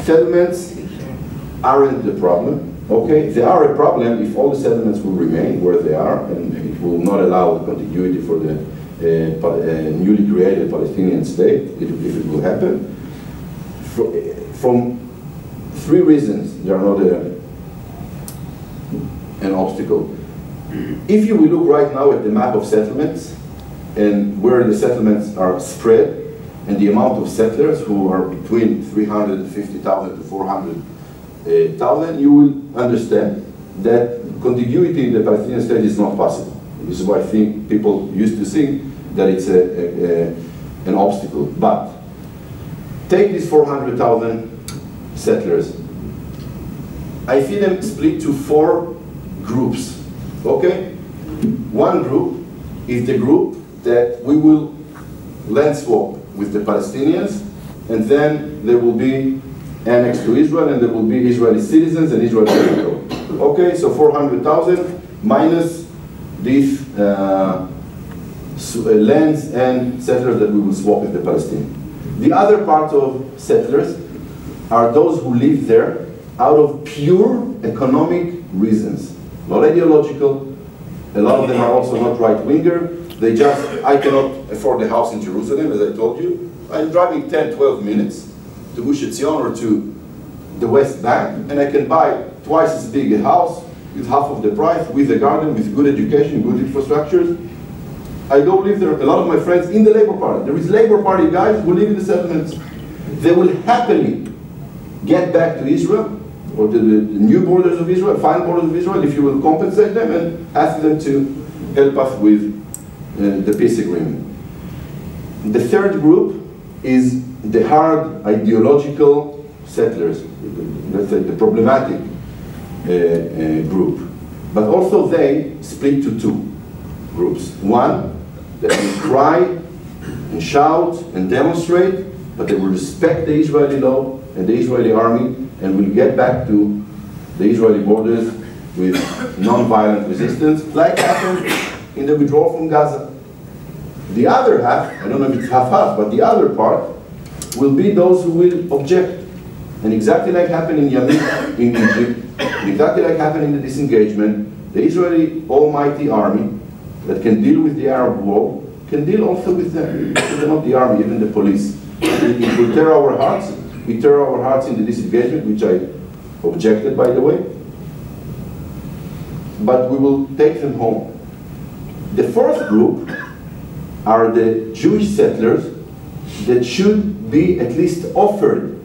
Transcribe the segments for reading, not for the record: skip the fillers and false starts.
settlements aren't the problem. Okay, they are a problem if all the settlements will remain where they are, and it will not allow continuity for the newly created Palestinian state, if it will happen. From three reasons, they are not an obstacle. If you will look right now at the map of settlements, and where the settlements are spread, and the amount of settlers who are between 350,000 to 400,000, you will understand that continuity in the Palestinian state is not possible. This is why I think people used to think that it's an obstacle. But take these 400,000 settlers. I see them split to four groups. Okay? One group is the group that we will land swap with the Palestinians, and then there will be annexed to Israel, and there will be Israeli citizens and Israeli people. Okay, so 400,000 minus these lands and settlers that we will swap with the Palestinians. The other part of settlers are those who live there out of pure economic reasons, not ideological. A lot of them are also not right-winger. They just, I cannot afford a house in Jerusalem, as I told you. I'm driving 10, 12 minutes to Gush Etzion or to the West Bank, and I can buy twice as big a house with half of the price, with a garden, with good education, good infrastructures. I go live there. A lot of my friends in the Labour Party. There is Labour Party guys who live in the settlements. They will happily get back to Israel, or to the new borders of Israel, fine borders of Israel, if you will compensate them and ask them to help us with the peace agreement. The third group is the hard ideological settlers, let's say the problematic group. But also they split to two groups. One that will cry and shout and demonstrate, but they will respect the Israeli law and the Israeli army, and will get back to the Israeli borders with non-violent resistance, like happened in the withdrawal from Gaza. The other half, I don't know if it's half-half, but the other part will be those who will object. And exactly like happened in Yemen, in Egypt, exactly like happened in the disengagement, the Israeli almighty army that can deal with the Arab world can deal also with them. Not the army, even the police. It will tear our hearts. We tear our hearts in the disengagement, which I objected, by the way. But we will take them home. The fourth group are the Jewish settlers that should be at least offered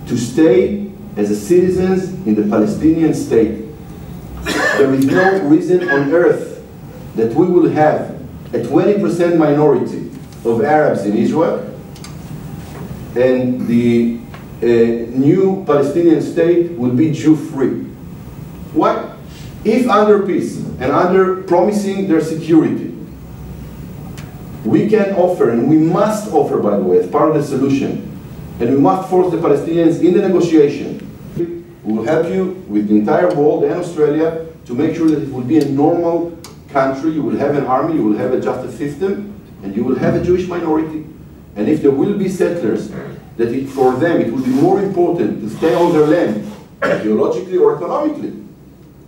to stay as citizens in the Palestinian state. There is no reason on earth that we will have a 20% minority of Arabs in Israel, and the new Palestinian state will be Jew-free. Why? If under peace and under promising their security, we can offer, and we must offer, by the way, as part of the solution, and we must force the Palestinians in the negotiation. We will help you with the entire world and Australia to make sure that it will be a normal country. You will have an army, you will have a justice system, and you will have a Jewish minority. And if there will be settlers, that for them it will be more important to stay on their land, ideologically or economically,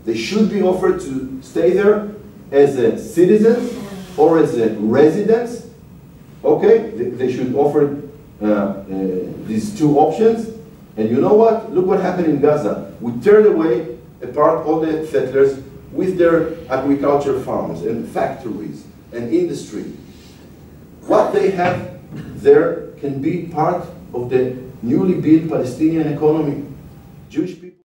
they should be offered to stay there as a citizen or as a residents. Okay, they should offer these two options. And you know what? Look what happened in Gaza. We turned away apart all the settlers with their agriculture farms and factories and industry. What they have there can be part of the newly built Palestinian economy. Jewish people